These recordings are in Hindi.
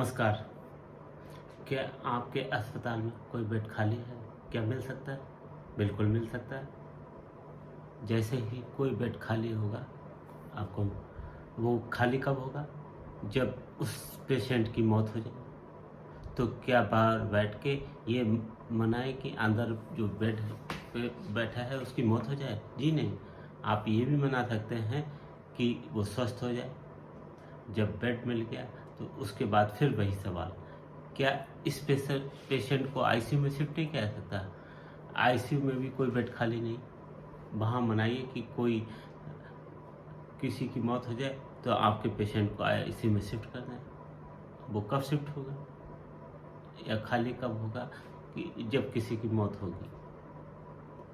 नमस्कार। क्या आपके अस्पताल में कोई बेड खाली है? क्या मिल सकता है? बिल्कुल मिल सकता है। जैसे ही कोई बेड खाली होगा, आपको वो खाली कब होगा? जब उस पेशेंट की मौत हो जाए। तो क्या बाहर बैठ के ये मनाएं कि अंदर जो बेड पे बैठा है उसकी मौत हो जाए? जी नहीं। आप ये भी मना सकते हैं कि वो स्वस्थ हो जाए। जब बेड मिल गया तो उसके बाद फिर वही सवाल, क्या इस पेशेंट को आईसीयू में शिफ्ट नहीं किया जा सकता? आईसीयू में भी कोई बेड खाली नहीं। वहाँ मनाइए कि कोई किसी की मौत हो जाए तो आपके पेशेंट को आईसीयू में शिफ्ट कर दें। वो कब शिफ्ट होगा या खाली कब होगा? कि जब किसी की मौत होगी।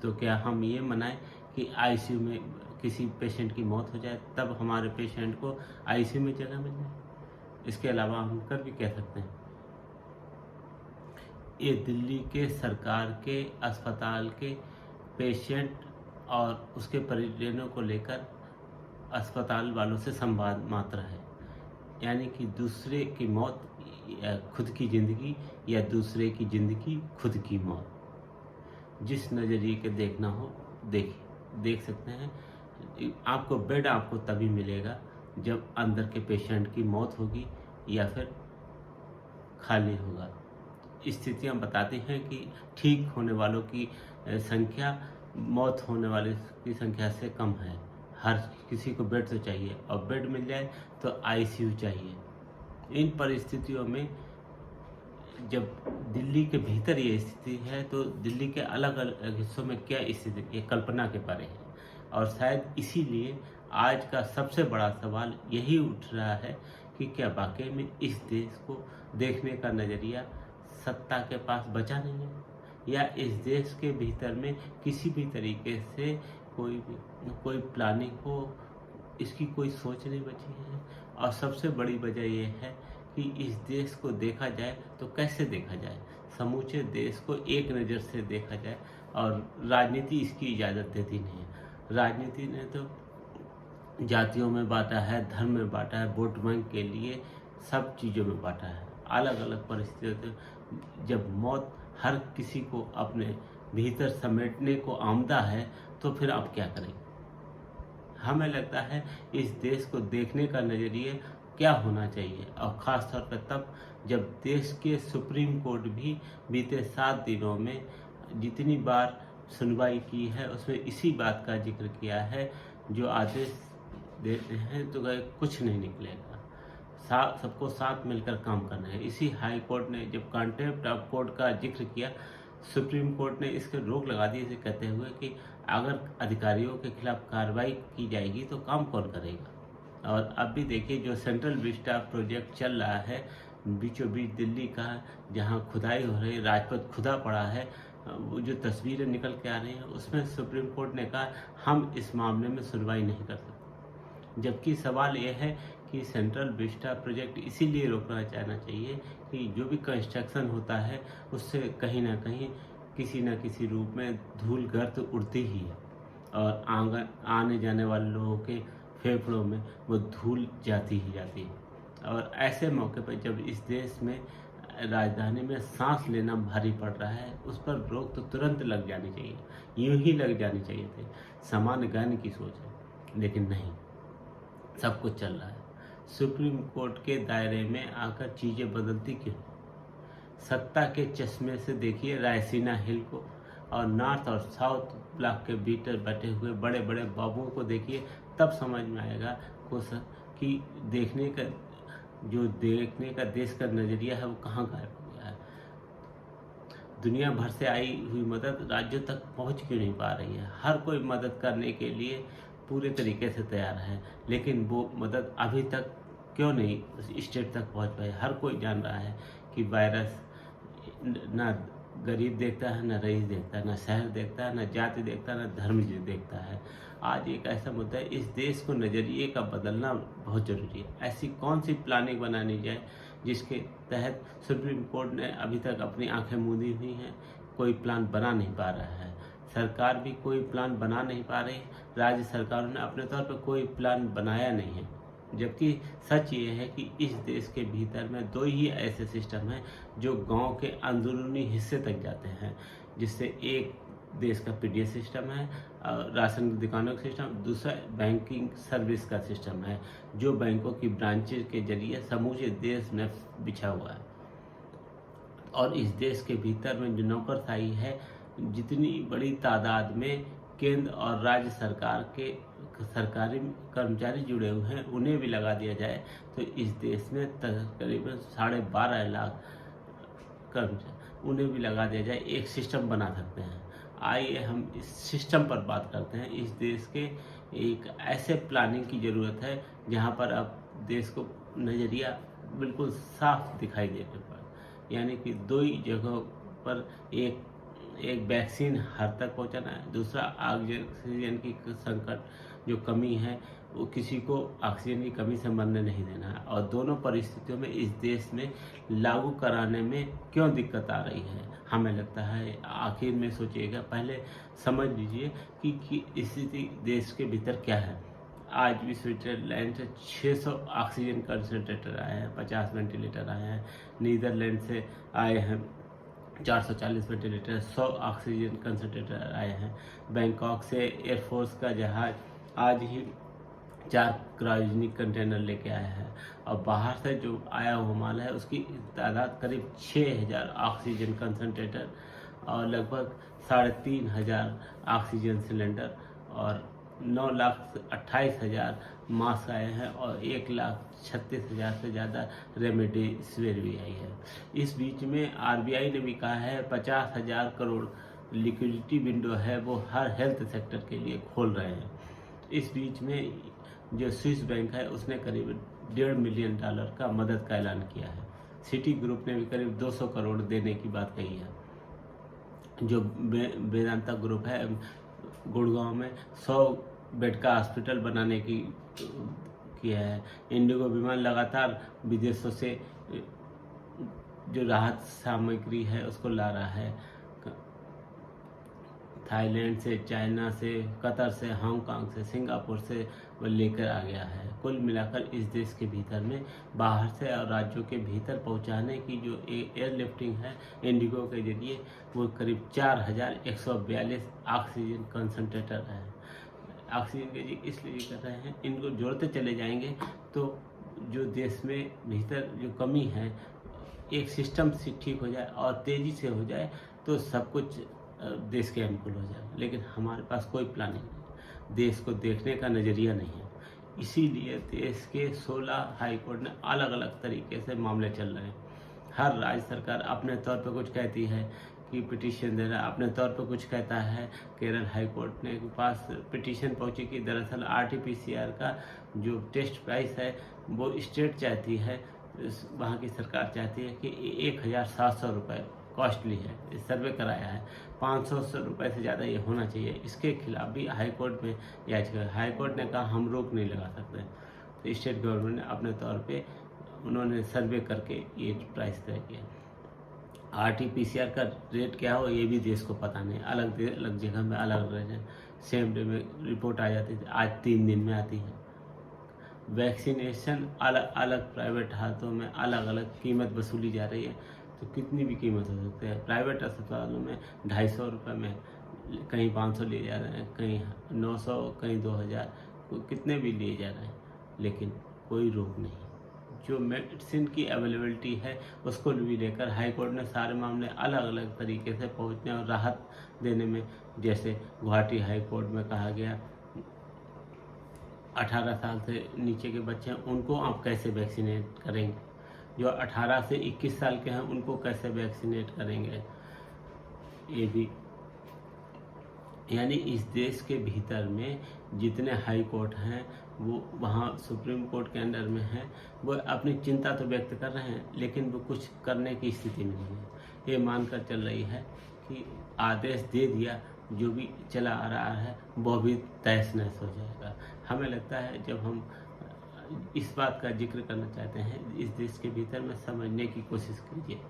तो क्या हम ये मनाएं कि आईसीयू में किसी पेशेंट की मौत हो जाए तब हमारे पेशेंट को आईसीयू में जगह मिल जाए? इसके अलावा हम कर भी कह सकते हैं, ये दिल्ली के सरकार के अस्पताल के पेशेंट और उसके परिजनों को लेकर अस्पताल वालों से संवाद मात्र है। यानी कि दूसरे की मौत या खुद की ज़िंदगी, या दूसरे की ज़िंदगी खुद की मौत। जिस नज़रिए के देखना हो देख सकते हैं। आपको बेड आपको तभी मिलेगा जब अंदर के पेशेंट की मौत होगी या फिर खाली होगा। स्थितियाँ बताती हैं कि ठीक होने वालों की संख्या मौत होने वाले की संख्या से कम है। हर किसी को बेड तो चाहिए, और बेड मिल जाए तो आईसीयू चाहिए। इन परिस्थितियों में जब दिल्ली के भीतर ये स्थिति है तो दिल्ली के अलग अलग हिस्सों में क्या स्थिति, ये कल्पना के परे है। और शायद इसीलिए आज का सबसे बड़ा सवाल यही उठ रहा है कि क्या वाकई में इस देश को देखने का नज़रिया सत्ता के पास बचा नहीं है, या इस देश के भीतर में किसी भी तरीके से कोई प्लानिंग हो, इसकी कोई सोच नहीं बची है। और सबसे बड़ी वजह यह है कि इस देश को देखा जाए तो कैसे देखा जाए? समूचे देश को एक नज़र से देखा जाए, और राजनीति इसकी इजाज़त देती नहीं है। राजनीति ने तो जातियों में बांटा है, धर्म में बांटा है, वोट बैंक के लिए सब चीज़ों में बांटा है। अलग अलग परिस्थितियों जब मौत हर किसी को अपने भीतर समेटने को आमदा है तो फिर आप क्या करें? हमें लगता है इस देश को देखने का नज़रिया क्या होना चाहिए, और ख़ास तौर पर तब जब देश के सुप्रीम कोर्ट भी बीते 7 दिनों में जितनी बार सुनवाई की है उसमें इसी बात का जिक्र किया है, जो आदेश देते हैं तो गए कुछ नहीं निकलेगा, सबको साथ मिलकर काम करना है। इसी हाई कोर्ट ने जब कंटेम्प्ट ऑफ कोर्ट का जिक्र किया, सुप्रीम कोर्ट ने इसके रोक लगा दी, इसे कहते हुए कि अगर अधिकारियों के खिलाफ कार्रवाई की जाएगी तो काम कौन करेगा। और अब भी देखिए, जो सेंट्रल विस्टा प्रोजेक्ट चल रहा है बीचों बीच दिल्ली का, जहां खुदाई हो रही है, राजपथ खुदा पड़ा है, वो जो तस्वीरें निकल के आ रही हैं उसमें सुप्रीम कोर्ट ने कहा हम इस मामले में सुनवाई नहीं कर सकते। जबकि सवाल ये है कि सेंट्रल विस्टा प्रोजेक्ट इसीलिए रोकना चाहना चाहिए कि जो भी कंस्ट्रक्शन होता है उससे कहीं ना कहीं किसी न किसी रूप में धूल गर्द उड़ती ही है, और आने जाने वाले लोगों के फेफड़ों में वो धूल जाती ही जाती है। और ऐसे मौके पर जब इस देश में राजधानी में सांस लेना भारी पड़ रहा है, उस पर रोक तो तुरंत लग जानी चाहिए, यूं ही लग जानी चाहिए थी। सामान्य ज्ञान की सोच है, लेकिन नहीं, सब कुछ चल रहा है। सुप्रीम कोर्ट के दायरे में आकर चीज़ें बदलती क्यों? सत्ता के चश्मे से देखिए रायसीना हिल को, और नॉर्थ और साउथ ब्लॉक के भीतर बैठे हुए बड़े बड़े बाबुओं को देखिए, तब समझ में आएगा कि देखने का देश का नज़रिया है वो कहाँ गायब हो गया है। दुनिया भर से आई हुई मदद राज्यों तक पहुँच क्यों नहीं पा रही है? हर कोई मदद करने के लिए पूरे तरीके से तैयार है, लेकिन वो मदद अभी तक क्यों नहीं स्टेट तक पहुंच पाई? हर कोई जान रहा है कि वायरस ना गरीब देखता है, ना रईस देखता है, ना शहर देखता है, ना जाति देखता है, ना धर्म देखता है। आज एक ऐसा मुद्दा है, इस देश को नज़रिए का बदलना बहुत ज़रूरी है। ऐसी कौन सी प्लानिंग बनानी जाए जिसके तहत सुप्रीम कोर्ट ने अभी तक अपनी आंखें मूंदी हुई हैं, कोई प्लान बना नहीं पा रहा है। सरकार भी कोई प्लान बना नहीं पा रही, राज्य सरकारों ने अपने तौर पर कोई प्लान बनाया नहीं है। जबकि सच ये है कि इस देश के भीतर में 2 ही ऐसे सिस्टम हैं जो गांव के अंदरूनी हिस्से तक जाते हैं, जिससे एक देश का पीडीएस सिस्टम है, राशन की दुकानों का सिस्टम, दूसरा बैंकिंग सर्विस का सिस्टम है जो बैंकों की ब्रांचेज के जरिए समूचे देश में बिछा हुआ है। और इस देश के भीतर में जो नौकरशाही है, जितनी बड़ी तादाद में केंद्र और राज्य सरकार के सरकारी कर्मचारी जुड़े हुए हैं उन्हें भी लगा दिया जाए तो इस देश में तकरीबन 12.5 लाख कर्मचारी उन्हें भी लगा दिया जाए, एक सिस्टम बना सकते हैं। आइए हम इस सिस्टम पर बात करते हैं। इस देश के एक ऐसे प्लानिंग की ज़रूरत है जहां पर अब देश को नज़रिया बिल्कुल साफ दिखाई देने पर, यानी कि 2 ही जगहों पर एक वैक्सीन हर तक पहुंचाना है, दूसरा ऑक्सीजन की संकट जो कमी है वो किसी को ऑक्सीजन की कमी से मरने नहीं देना है। और दोनों परिस्थितियों में इस देश में लागू कराने में क्यों दिक्कत आ रही है, हमें लगता है आखिर में सोचिएगा, पहले समझ लीजिए कि स्थिति देश के भीतर क्या है। आज भी स्विट्जरलैंड से 600 ऑक्सीजन कंसनट्रेटर आए हैं, 50 वेंटिलेटर आए हैं, नीदरलैंड से आए हैं 440 वेंटिलेटर, 100 ऑक्सीजन कंसनट्रेटर आए हैं। बैंकॉक से एयरफोर्स का जहाज आज ही 4 क्रायोजेनिक कंटेनर लेके आया है। और बाहर से जो आया हुआ माल है उसकी तादाद करीब 6000 ऑक्सीजन कंसनट्रेटर और लगभग 3500 ऑक्सीजन सिलेंडर और 9,28,000 मास्क आए हैं और 1,36,000 से ज़्यादा रेमडेसिविर भी आई है। इस बीच में आरबीआई ने भी कहा है 50,000 करोड़ लिक्विडिटी विंडो है वो हर हेल्थ सेक्टर के लिए खोल रहे हैं। इस बीच में जो स्विस बैंक है उसने करीब $1.5 मिलियन का मदद का ऐलान किया है। सिटी ग्रुप ने भी करीब 200 करोड़ देने की बात कही है। जो वेदांता ग्रुप है गुड़गांव में 100 बेड का हॉस्पिटल बनाने की किया है। इंडिगो विमान लगातार विदेशों से जो राहत सामग्री है उसको ला रहा है, थाईलैंड से, चाइना से, कतर से, हांगकांग से, सिंगापुर से वो लेकर आ गया है। कुल मिलाकर इस देश के भीतर में बाहर से और राज्यों के भीतर पहुंचाने की जो एयरलिफ्टिंग है इंडिगो के जरिए वो करीब 4142 ऑक्सीजन कंसनट्रेटर है। ऑक्सीजन के जी इसलिए कर रहे हैं, इनको जोड़ते चले जाएंगे तो जो देश में भीतर जो कमी है एक सिस्टम से ठीक हो जाए और तेज़ी से हो जाए तो सब कुछ देश के अनुकूल हो जाए। लेकिन हमारे पास कोई प्लानिंग नहीं, देश को देखने का नज़रिया नहीं है। इसीलिए देश के 16 हाई कोर्ट ने अलग अलग तरीके से मामले चल रहे हैं। हर राज्य सरकार अपने तौर पर कुछ कहती है कि पिटीशन देना, अपने तौर पर कुछ कहता है। केरल हाई कोर्ट ने के पास पिटीशन पहुंची कि दरअसल आरटीपीसीआर का जो टेस्ट प्राइस है वो स्टेट चाहती है, वहाँ की सरकार चाहती है कि 1,700 रुपये कॉस्टली है। इस सर्वे कराया है 500 रुपये से ज़्यादा ये होना चाहिए। इसके खिलाफ भी हाई कोर्ट में याचिका, हाई कोर्ट ने कहा हम रोक नहीं लगा सकते। तो स्टेट गवर्नमेंट ने अपने तौर पे उन्होंने सर्वे करके ये प्राइस तय किया। आरटीपीसीआर का रेट क्या हो ये भी देश को पता नहीं, अलग अलग जगह में अलग रेट है। सेम डे में रिपोर्ट आ जाती थी, आज 3 दिन में आती है। वैक्सीनेशन अलग अलग प्राइवेट हाथों में अलग अलग कीमत वसूली जा रही है, तो कितनी भी कीमत हो सकती है। प्राइवेट अस्पतालों में 250 रुपये में, कहीं 500 लिए जा रहे हैं, कहीं 900, कहीं 2000, कितने भी लिए जा रहे हैं, लेकिन कोई रोक नहीं। जो मेडिसिन की अवेलेबिलिटी है उसको भी लेकर हाई कोर्ट ने सारे मामले अलग अलग तरीके से पहुंचने और राहत देने में, जैसे गुवाहाटी हाई कोर्ट में कहा गया 18 साल से नीचे के बच्चे हैं उनको आप कैसे वैक्सीनेट करेंगे, जो 18 से 21 साल के हैं उनको कैसे वैक्सीनेट करेंगे। ये भी यानी इस देश के भीतर में जितने हाई कोर्ट हैं वो वहाँ सुप्रीम कोर्ट के अंडर में हैं, वो अपनी चिंता तो व्यक्त कर रहे हैं लेकिन वो कुछ करने की स्थिति में नहीं है। ये मानकर चल रही है कि आदेश दे दिया, जो भी चला आ रहा है वो भी तहस नहस हो जाएगा। हमें लगता है जब हम इस बात का जिक्र करना चाहते हैं इस देश के भीतर में समझने की कोशिश कीजिए,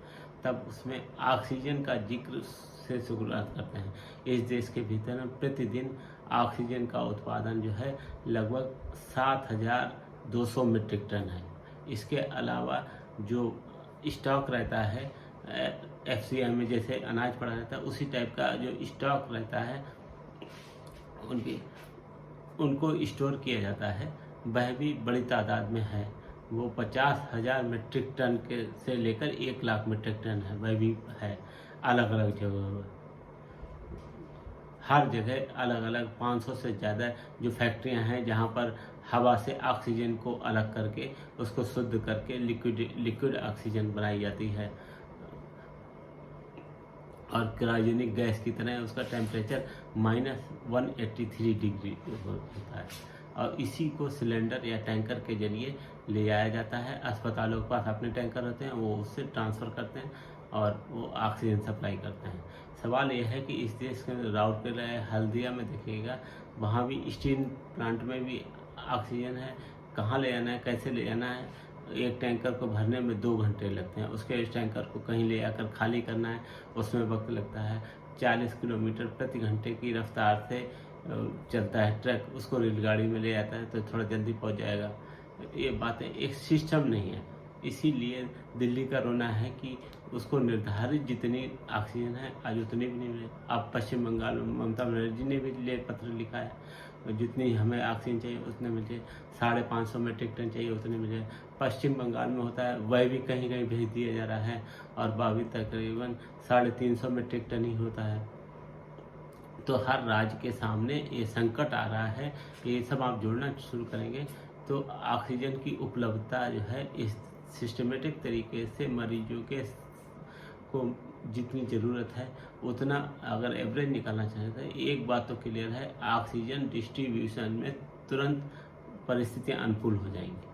तब उसमें ऑक्सीजन का जिक्र से शुरुआत करते हैं। इस देश के भीतर में प्रतिदिन ऑक्सीजन का उत्पादन जो है लगभग 7,000 200 मीट्रिक टन है। इसके अलावा जो स्टॉक रहता है एफसीआई में जैसे अनाज पड़ा रहता है, उसी टाइप का जो स्टॉक रहता है उनको स्टोर किया जाता है, वह भी बड़ी तादाद में है। वो 50,000 मीट्रिक टन के से लेकर 1 लाख मीट्रिक टन है, वह भी है अलग अलग जगहों पर। हर जगह अलग अलग 500 से ज़्यादा जो फैक्ट्रियां हैं जहां पर हवा से ऑक्सीजन को अलग करके उसको शुद्ध करके लिक्विड ऑक्सीजन बनाई जाती है, और क्रायोजेनिक गैस की तरह उसका टेम्परेचर -183 डिग्री होता है, और इसी को सिलेंडर या टैंकर के जरिए ले जाया जाता है। अस्पतालों के पास अपने टैंकर होते हैं, वो उससे ट्रांसफ़र करते हैं और वो ऑक्सीजन सप्लाई करते हैं। सवाल यह है कि इस देश के राउरकेला हल्दिया में देखिएगा, वहाँ भी स्टील प्लांट में भी ऑक्सीजन है। कहाँ ले जाना है, कैसे ले जाना है, एक टैंकर को भरने में 2 घंटे लगते हैं। उसके इस टैंकर को कहीं ले जाकर खाली करना है, उसमें वक्त लगता है। 40 किलोमीटर प्रति घंटे की रफ्तार से चलता है ट्रक, उसको रेलगाड़ी में ले जाता है तो थोड़ा जल्दी पहुंच जाएगा। ये बातें एक सिस्टम नहीं है। इसीलिए दिल्ली का रोना है कि उसको निर्धारित जितनी ऑक्सीजन है आज उतनी भी नहीं मिले। अब पश्चिम बंगाल में ममता बनर्जी ने भी ले पत्र लिखा है, जितनी हमें ऑक्सीजन चाहिए उतने मिले, 550 मीट्रिक टन चाहिए उतने मिले। पश्चिम बंगाल में होता है, वह भी कहीं कहीं भेज दिया जा रहा है, और बाकी तकरीबन 350 मीट्रिक टन ही होता है। तो हर राज्य के सामने ये संकट आ रहा है। ये सब आप जोड़ना शुरू करेंगे तो ऑक्सीजन की उपलब्धता जो है इस सिस्टमेटिक तरीके से मरीजों के को जितनी ज़रूरत है उतना अगर एवरेज निकालना चाहें तो एक बात तो क्लियर है, ऑक्सीजन डिस्ट्रीब्यूशन में तुरंत परिस्थितियां अनुकूल हो जाएंगी।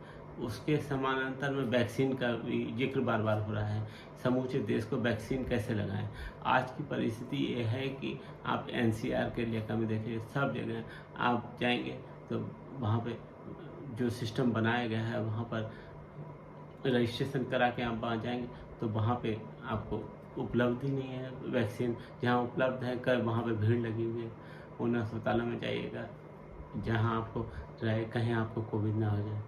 उसके समानांतर में वैक्सीन का भी जिक्र बार बार हो रहा है। समूचे देश को वैक्सीन कैसे लगाएं। आज की परिस्थिति ये है कि आप एनसीआर के इलाका में देखिए, सब जगह आप जाएंगे तो वहाँ पे जो सिस्टम बनाया गया है वहाँ पर रजिस्ट्रेशन करा के आप वहाँ जाएंगे तो वहाँ पे आपको उपलब्ध ही नहीं है वैक्सीन। जहाँ उपलब्ध है कर वहाँ पे भीड़ लगी हुई है। उन अस्पतालों में जाइएगा जहाँ आपको रहे कहीं आपको कोविड ना हो जाए।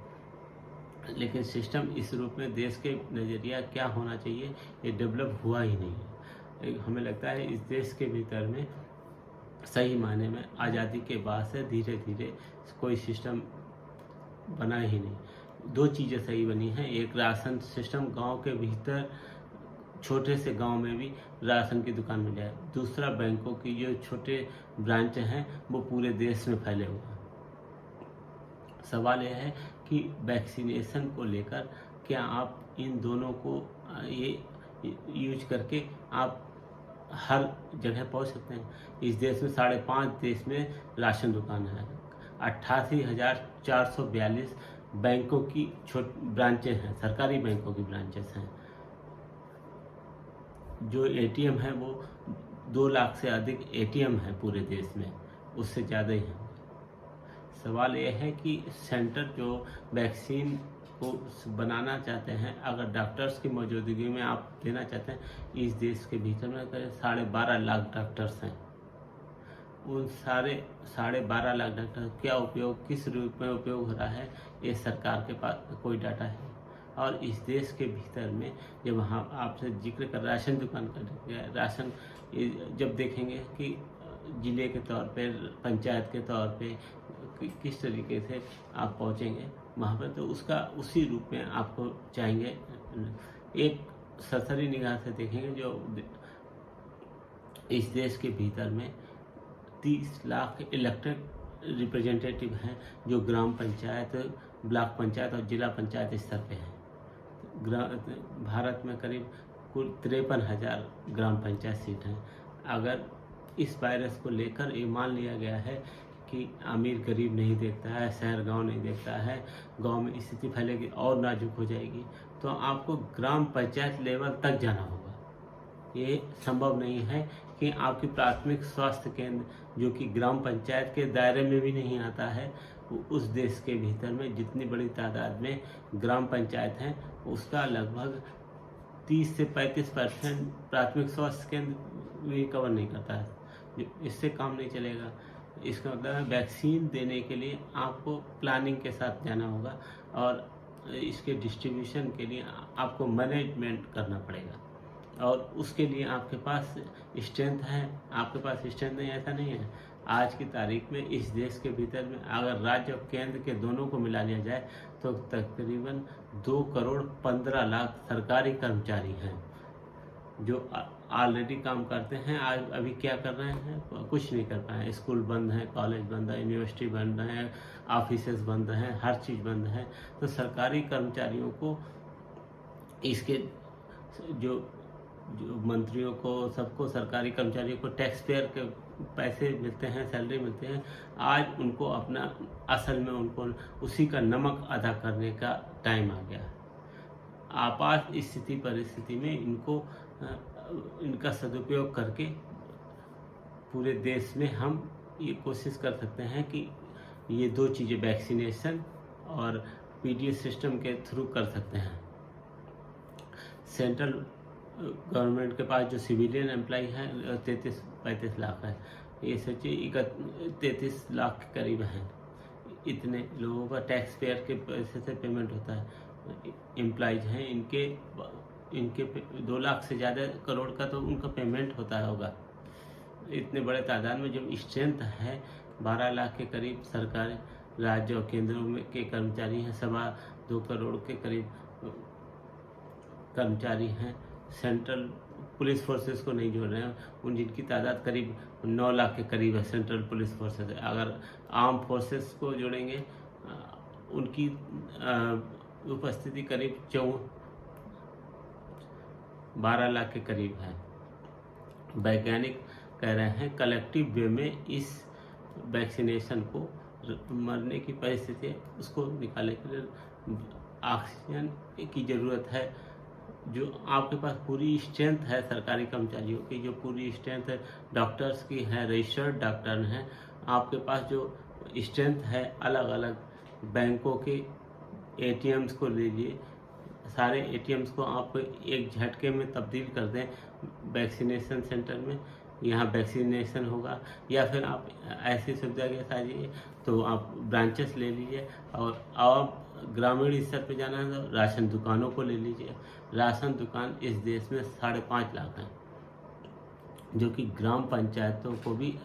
लेकिन सिस्टम इस रूप में देश के नज़रिया क्या होना चाहिए ये डेवलप हुआ ही नहीं है। हमें लगता है इस देश के भीतर में सही मायने में आज़ादी के बाद से धीरे धीरे कोई सिस्टम बना ही नहीं। 2 चीज़ें सही बनी हैं, एक राशन सिस्टम, गांव के भीतर छोटे से गांव में भी राशन की दुकान मिल जाए। दूसरा, बैंकों की जो छोटे ब्रांच हैं वो पूरे देश में फैले हुए हैं। सवाल यह है कि वैक्सीनेशन को लेकर क्या आप इन दोनों को ये यूज करके आप हर जगह पहुंच सकते हैं। इस देश में 5.5 देश में राशन दुकान है, 88,442 बैंकों की ब्रांचें हैं, सरकारी बैंकों की ब्रांचेस हैं। जो एटीएम है वो 2 लाख से अधिक एटीएम है पूरे देश में, उससे ज़्यादा ही है। सवाल यह है कि सेंटर जो वैक्सीन को बनाना चाहते हैं, अगर डॉक्टर्स की मौजूदगी में आप देना चाहते हैं, इस देश के भीतर में 12.5 लाख डॉक्टर्स हैं। उन 12.5 लाख डॉक्टर क्या उपयोग, किस रूप में उपयोग हो रहा है, ये सरकार के पास कोई डाटा है। और इस देश के भीतर में जब हम आपसे जिक्र कर राशन दुकान कर राशन जब देखेंगे कि ज़िले के तौर पे, पंचायत के तौर पे किस तरीके से आप पहुंचेंगे वहाँ पर, तो उसका उसी रूप में आपको चाहेंगे। एक सरसरी निगाह से देखेंगे जो इस देश के भीतर में 30 लाख इलेक्टेड रिप्रेजेंटेटिव हैं जो ग्राम पंचायत, ब्लॉक पंचायत और जिला पंचायत स्तर पे हैं। भारत में करीब कुल 53,000 ग्राम पंचायत सीट हैं। अगर इस वायरस को लेकर ये मान लिया गया है कि अमीर गरीब नहीं देखता है, शहर गांव नहीं देखता है, गांव में स्थिति फैलेगी और नाजुक हो जाएगी, तो आपको ग्राम पंचायत लेवल तक जाना होगा। ये संभव नहीं है कि आपकी प्राथमिक स्वास्थ्य केंद्र जो कि ग्राम पंचायत के दायरे में भी नहीं आता है, उस देश के भीतर में जितनी बड़ी तादाद में ग्राम पंचायत हैं उसका लगभग 30 से 35% प्राथमिक स्वास्थ्य केंद्र भी कवर नहीं करता है। इससे काम नहीं चलेगा। इसका मतलब है वैक्सीन देने के लिए आपको प्लानिंग के साथ जाना होगा और इसके डिस्ट्रीब्यूशन के लिए आपको मैनेजमेंट करना पड़ेगा और उसके लिए आपके पास स्ट्रेंथ है, आपके पास स्ट्रेंथ नहीं, ऐसा नहीं है। आज की तारीख में इस देश के भीतर में अगर राज्य और केंद्र के दोनों को मिला लिया जाए तो तकरीबन 2 करोड़ 15 लाख सरकारी कर्मचारी हैं जो ऑलरेडी काम करते हैं। आज अभी क्या कर रहे हैं? कुछ नहीं कर पाए। स्कूल बंद हैं, कॉलेज बंद है, यूनिवर्सिटी बंद है, ऑफिसेस बंद हैं, हर चीज़ बंद है। तो सरकारी कर्मचारियों को इसके जो जो मंत्रियों को, सबको, सरकारी कर्मचारियों को टैक्स पेयर के पैसे मिलते हैं, सैलरी मिलते हैं। आज उनको अपना असल में उनको उसी का नमक अदा करने का टाइम आ गया। आपात स्थिति परिस्थिति में इनका सदुपयोग करके पूरे देश में हम ये कोशिश कर सकते हैं कि ये 2 चीज़ें वैक्सीनेशन और पीडीएस सिस्टम के थ्रू कर सकते हैं। सेंट्रल गवर्नमेंट के पास जो सिविलियन एम्प्लॉय है 33-35 लाख है, ये सोचिए 33 लाख के करीब हैं। इतने लोगों का टैक्स पेयर के पैसे से पेमेंट होता है। एम्प्लॉयज हैं, इनके 2 लाख से ज़्यादा करोड़ का तो उनका पेमेंट होता होगा। इतने बड़े तादाद में जब स्ट्रेंथ है 12 लाख के करीब सरकार, राज्य और केंद्रों में के कर्मचारी हैं, 2.25 करोड़ के करीब कर्मचारी हैं। सेंट्रल पुलिस फोर्सेस को नहीं जोड़ रहे हैं, उन जिनकी तादाद करीब 9 लाख के करीब है सेंट्रल पुलिस फोर्सेस। अगर आर्म फोर्सेस को जोड़ेंगे उनकी उपस्थिति करीब 12 लाख के करीब है। वैज्ञानिक कह रहे हैं कलेक्टिव वे में इस वैक्सीनेशन को मरने की परिस्थिति है, उसको निकालने के लिए ऑक्सीजन की ज़रूरत है। जो आपके पास पूरी स्ट्रेंथ है सरकारी कर्मचारियों की, जो पूरी स्ट्रेंथ है डॉक्टर्स की है, रजिस्टर्ड डॉक्टर हैं, आपके पास जो स्ट्रेंथ है अलग अलग बैंकों के एटीएम्स को लीजिए, सारे एटीएम्स को आप एक झटके में तब्दील कर दें वैक्सीनेशन सेंटर में, यहाँ वैक्सीनेशन होगा। या फिर आप ऐसी सुविधा के साथ जाइए तो आप ब्रांचेस ले लीजिए और आप ग्रामीण स्तर पे जाना है तो राशन दुकानों को ले लीजिए। राशन दुकान इस देश में 5.5 लाख हैं, जो कि ग्राम पंचायतों को भी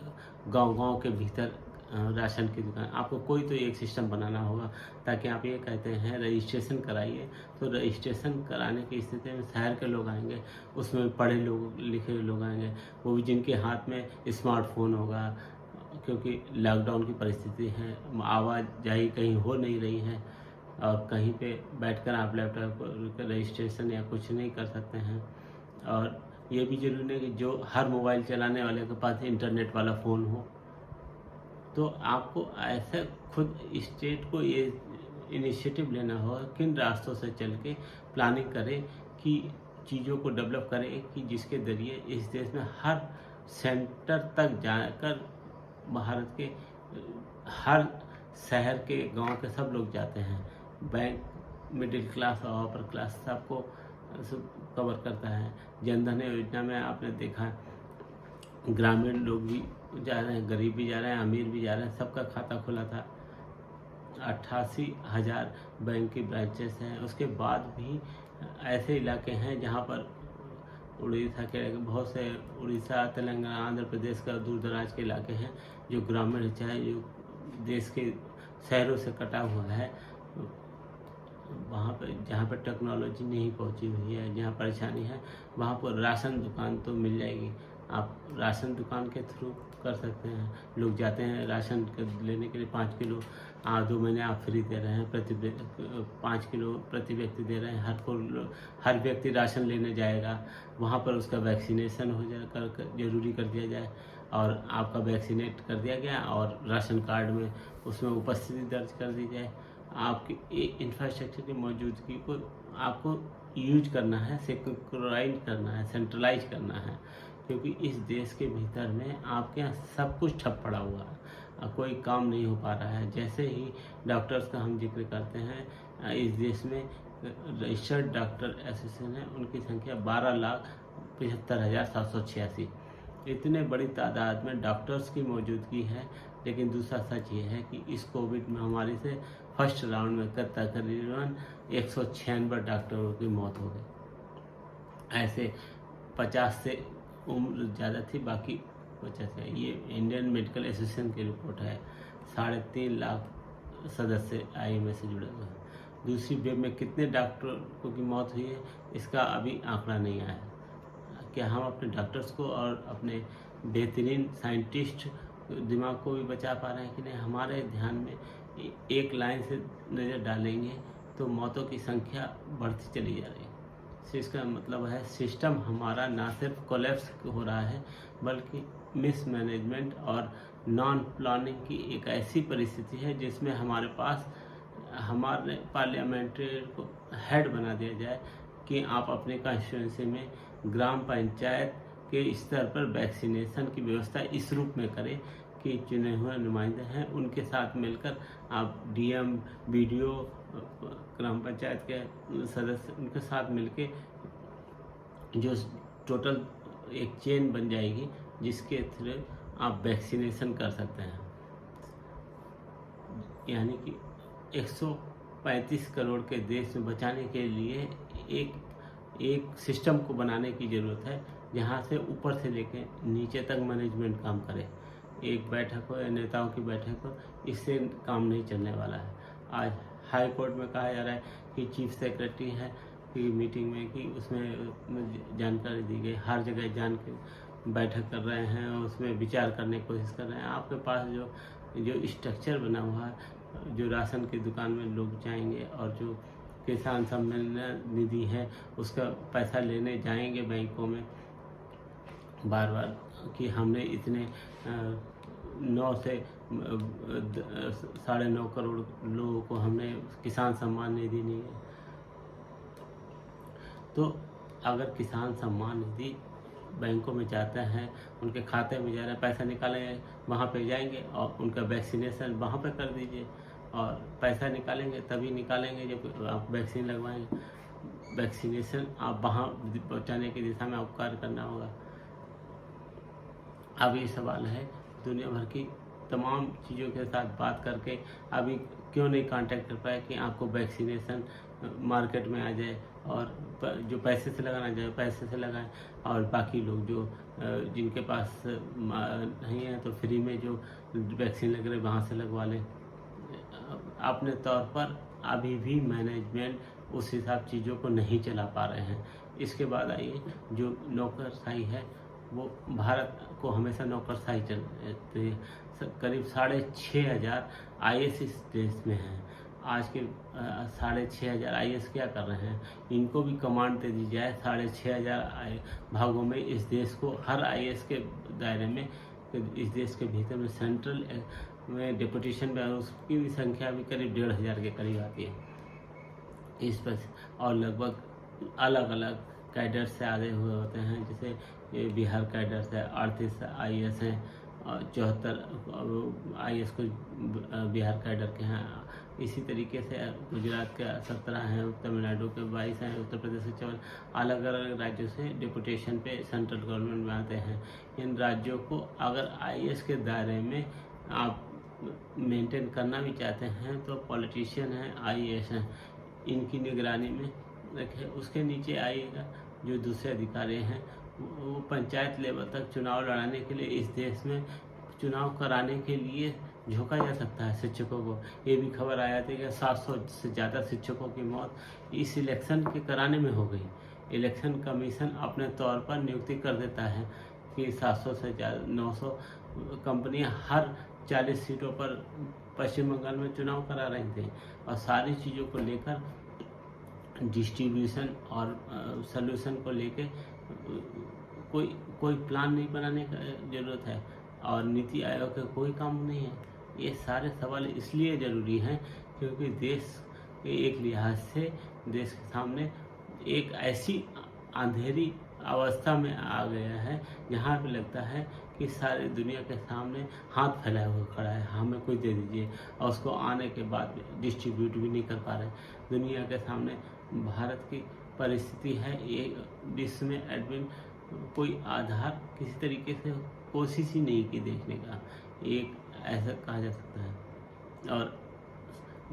गांव-गांव के भीतर राशन की दुकान। आपको कोई तो एक सिस्टम बनाना होगा ताकि आप ये कहते हैं रजिस्ट्रेशन कराइए, तो रजिस्ट्रेशन कराने की स्थिति में शहर के लोग आएंगे, उसमें पढ़े लोग लिखे लोग आएंगे, वो भी जिनके हाथ में स्मार्टफोन होगा, क्योंकि लॉकडाउन की परिस्थिति है, आवाजाही कहीं हो नहीं रही है और कहीं पे बैठकर आप लैपटॉप पर रजिस्ट्रेशन या कुछ नहीं कर सकते हैं। और ये भी जरूरी नहीं कि जो हर मोबाइल चलाने वाले के पास इंटरनेट वाला फ़ोन हो। तो आपको ऐसा खुद स्टेट को ये इनिशिएटिव लेना होगा, किन रास्तों से चल के प्लानिंग करें कि चीज़ों को डेवलप करें कि जिसके ज़रिए इस देश में हर सेंटर तक जाकर भारत के हर शहर के गांव के सब लोग जाते हैं। बैंक मिडिल क्लास और अपर क्लास सबको कवर करता है। जनधन योजना में आपने देखा ग्रामीण लोग भी जा रहे हैं, गरीब भी जा रहे हैं, अमीर भी जा रहे हैं, सबका खाता खुला था। 88,000 बैंक की ब्रांचेस हैं। उसके बाद भी ऐसे इलाके हैं जहां पर उड़ीसा के बहुत से, उड़ीसा, तेलंगाना, आंध्र प्रदेश का दूर दराज के इलाके हैं जो ग्रामीण, चाहे जो देश के शहरों से कटा हुआ है, वहाँ पर जहाँ पर टेक्नोलॉजी नहीं पहुँची हुई है, जहाँ परेशानी है, वहाँ पर राशन दुकान तो मिल जाएगी। आप राशन दुकान के थ्रू कर सकते हैं। लोग जाते हैं राशन लेने के लिए, 5 किलो 2 महीने आप फ्री दे रहे हैं, 5 किलो प्रति व्यक्ति दे रहे हैं। हर व्यक्ति राशन लेने जाएगा, वहाँ पर उसका वैक्सीनेशन हो जाए, जरूरी कर दिया जाए और आपका वैक्सीनेट कर दिया गया और राशन कार्ड में उसमें उपस्थिति दर्ज कर दी जाए। आपकी इंफ्रास्ट्रक्चर की मौजूदगी को आपको यूज करना है, सिक्योराइज करना है, सेंट्रलाइज करना है, क्योंकि इस देश के भीतर में आपके यहाँ सब कुछ ठप पड़ा हुआ है, कोई काम नहीं हो पा रहा है। जैसे ही डॉक्टर्स का हम जिक्र करते हैं, इस देश में रजिस्टर्ड डॉक्टर एसोसिएशन है, उनकी संख्या 12,75,786। इतने बड़ी तादाद में डॉक्टर्स की मौजूदगी है लेकिन दूसरा सच ये है कि इस कोविड महामारी से फर्स्ट राउंड में तकरीबन 196 डॉक्टरों की मौत हो गई। ऐसे 50 से उम्र ज़्यादा थी, बाकी 50 है। ये इंडियन मेडिकल एसोसिएशन की रिपोर्ट है। 3.5 लाख सदस्य IMA से जुड़े हुए हैं। दूसरी वेव में कितने डॉक्टरों की मौत हुई है, इसका अभी आंकड़ा नहीं आया। क्या हम अपने डॉक्टर्स को और अपने बेहतरीन साइंटिस्ट दिमाग को भी बचा पा रहे हैं कि नहीं? हमारे ध्यान में एक लाइन से नज़र डालेंगे तो मौतों की संख्या बढ़ती चली जा रही है। तो इसका मतलब है सिस्टम हमारा ना सिर्फ कोलैप्स हो रहा है, बल्कि मिसमैनेजमेंट और नॉन प्लानिंग की एक ऐसी परिस्थिति है जिसमें हमारे पास हमारे पार्लियामेंट्री को हेड बना दिया जाए कि आप अपने कॉन्स्टिट्यूंसी में ग्राम पंचायत के स्तर पर वैक्सीनेशन की व्यवस्था इस रूप में करें कि चुने हुए नुमाइंदे हैं उनके साथ मिलकर आप DM, BDO, ग्राम पंचायत के सदस्य उनके साथ मिलके जो टोटल एक चेन बन जाएगी जिसके थ्रू आप वैक्सीनेशन कर सकते हैं। यानी कि 135 करोड़ के देश में बचाने के लिए एक सिस्टम को बनाने की ज़रूरत है जहाँ से ऊपर से लेकर नीचे तक मैनेजमेंट काम करे। एक बैठक हो या नेताओं की बैठक हो, इससे काम नहीं चलने वाला है। आज हाई कोर्ट में कहा जा रहा है कि चीफ सेक्रेटरी है की मीटिंग में कि उसमें जानकारी दी गई, हर जगह जान के बैठक कर रहे हैं, उसमें विचार करने की कोशिश कर रहे हैं। आपके पास जो स्ट्रक्चर बना हुआ है, जो राशन की दुकान में लोग जाएंगे और जो किसान सम्मान निधि है उसका पैसा लेने जाएंगे बैंकों में बार बार कि हमने इतने 9 से 9.5 करोड़ लोगों को हमने किसान सम्मान निधि नहीं है। तो अगर किसान सम्मान निधि बैंकों में जाता है, उनके खाते में जा रहा है, पैसा निकालेंगे वहाँ पे जाएंगे और उनका वैक्सीनेशन वहाँ पे कर दीजिए। और पैसा निकालेंगे तभी निकालेंगे जब आप वैक्सीन लगवाएंगे। वैक्सीनेशन आप वहाँ पहुँचाने की दिशा में आपको कार्य करना होगा। अब ये सवाल है दुनिया भर की तमाम चीज़ों के साथ बात करके अभी क्यों नहीं कांटेक्ट कर पाए कि आपको वैक्सीनेशन मार्केट में आ जाए और जो पैसे से लगाना चाहे पैसे से लगाएं और बाकी लोग जो जिनके पास नहीं है तो फ्री में जो वैक्सीन लग रहे वहाँ से लगवा लें। अपने तौर पर अभी भी मैनेजमेंट उस हिसाब चीज़ों को नहीं चला पा रहे हैं। इसके बाद आइए जो नौकरशाही है वो भारत को हमेशा नौकरशाही चलती है। करीब 6,500 IAS इस देश में हैं। आज के 6,500 IAS क्या कर रहे हैं? इनको भी कमांड दे दी जाए 6,500 भागों में इस देश को, हर IAS के दायरे में इस देश के भीतर में सेंट्रल में डेपुटेशन में उसकी भी संख्या भी करीब 1,500 के करीब आती है इस पर। और लगभग अलग अलग कैडर से आए हुए होते हैं, जैसे ये बिहार कैडर से 38 IAS हैं और 74 IAS को बिहार कैडर के हैं। इसी तरीके से गुजरात के 17 हैं, तमिलनाडु के 22 हैं, उत्तर प्रदेश के 54, अलग अलग राज्यों से डिपुटेशन पे सेंट्रल गवर्नमेंट में आते हैं। इन राज्यों को अगर IAS के दायरे में आप मेंटेन करना भी चाहते हैं तो पॉलिटिशियन हैं, IAS हैं, इनकी निगरानी में रखें। उसके नीचे आइएगा जो दूसरे अधिकारी हैं, वो पंचायत लेवल तक चुनाव लड़ाने के लिए इस देश में चुनाव कराने के लिए झोंका जा सकता है शिक्षकों को। ये भी खबर आया थी कि 700 से ज़्यादा शिक्षकों की मौत इस इलेक्शन के कराने में हो गई। इलेक्शन कमीशन अपने तौर पर नियुक्ति कर देता है कि 700 से ज़्यादा 900 कंपनियां हर 40 सीटों पर पश्चिम बंगाल में चुनाव करा रही थी और सारी चीज़ों को लेकर डिस्ट्रीब्यूशन और सॉल्यूशन को लेके कोई प्लान नहीं बनाने का ज़रूरत है और नीति आयोग का कोई काम नहीं है। ये सारे सवाल इसलिए ज़रूरी हैं क्योंकि देश के एक लिहाज से देश के सामने एक ऐसी अंधेरी अवस्था में आ गया है जहाँ पे लगता है कि सारी दुनिया के सामने हाथ फैलाया हुआ खड़ा है, हमें कोई दे दीजिए, और उसको आने के बाद डिस्ट्रीब्यूट भी नहीं कर पा रहे। दुनिया के सामने भारत की परिस्थिति है ये जिसमें एडमिन कोई आधार किसी तरीके से कोशिश ही नहीं की देखने का। एक ऐसा कहा जा सकता है। और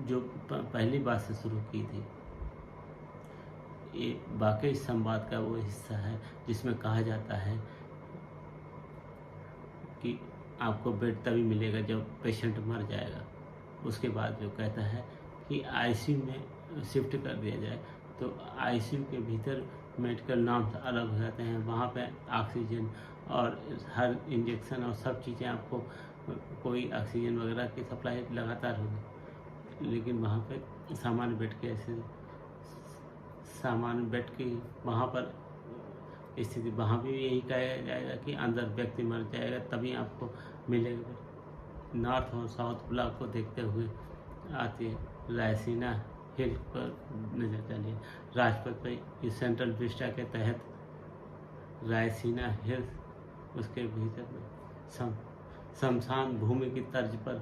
जो पहली बात से शुरू की थी, ये वाकई संवाद का वो हिस्सा है जिसमें कहा जाता है कि आपको बेड तभी मिलेगा जब पेशेंट मर जाएगा। उसके बाद जो कहता है कि आईसीयू में शिफ्ट कर दिया जाए, तो आईसीयू के भीतर मेडिकल नॉर्म्स अलग हो जाते हैं। वहाँ पे ऑक्सीजन और हर इंजेक्शन और सब चीज़ें आपको, कोई ऑक्सीजन वगैरह की सप्लाई लगातार होगी, लेकिन वहाँ पे सामान्य बेड के ऐसे सामान्य बेड की वहाँ पर स्थिति, वहाँ भी यही कहा जाएगा कि अंदर व्यक्ति मर जाएगा तभी आपको मिलेगा। नॉर्थ और साउथ ब्लॉक को देखते हुए आती है रायसीना हिल पर नजर डालिए। राजपथ पर इस सेंट्रल विस्टा के तहत रायसीना हिल्स, उसके भीतर में शमशान भूमि की तर्ज पर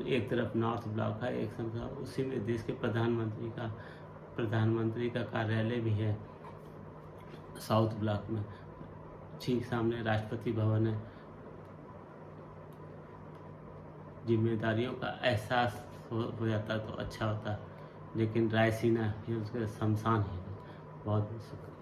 एक तरफ नॉर्थ ब्लॉक है, एक शमशान, उसी में देश के प्रधानमंत्री का कार्यालय भी है साउथ ब्लॉक में। ठीक सामने राष्ट्रपति भवन है। जिम्मेदारियों का एहसास हो जाता तो अच्छा होता, लेकिन रायसीना हिल्स के शमशान है। बहुत बहुत शुक्रिया।